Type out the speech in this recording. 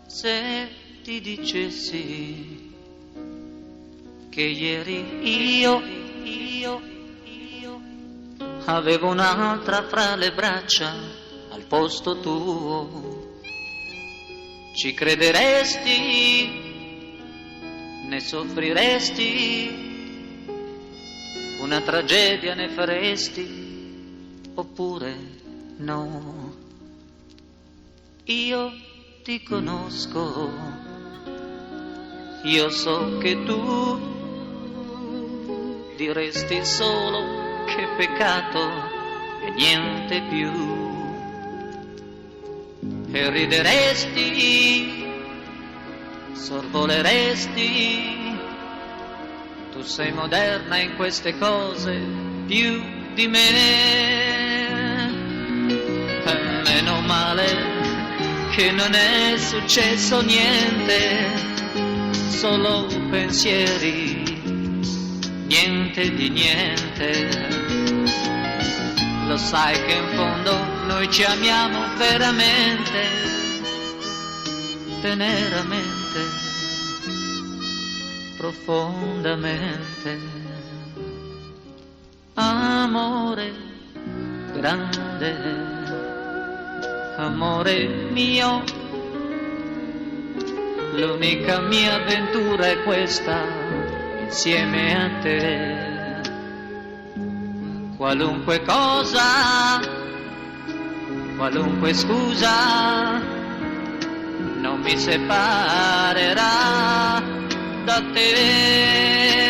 Se ti dicessi che ieri io avevo un'altra fra le braccia al posto tuo, ci crederesti? Ne soffriresti? Una tragedia ne faresti? Oppure no? Io ti conosco, io so che tu diresti solo che peccato e niente più, e rideresti, sorvoleresti. Tu sei moderna in queste cose più di me, e meno male che non è successo niente, solo pensieri, niente di niente. Lo sai che in fondo noi ci amiamo veramente, teneramente, profondamente. Amore grande, amore mio, l'unica mia avventura è questa insieme a te. Qualunque cosa, qualunque scusa non mi separerà da te.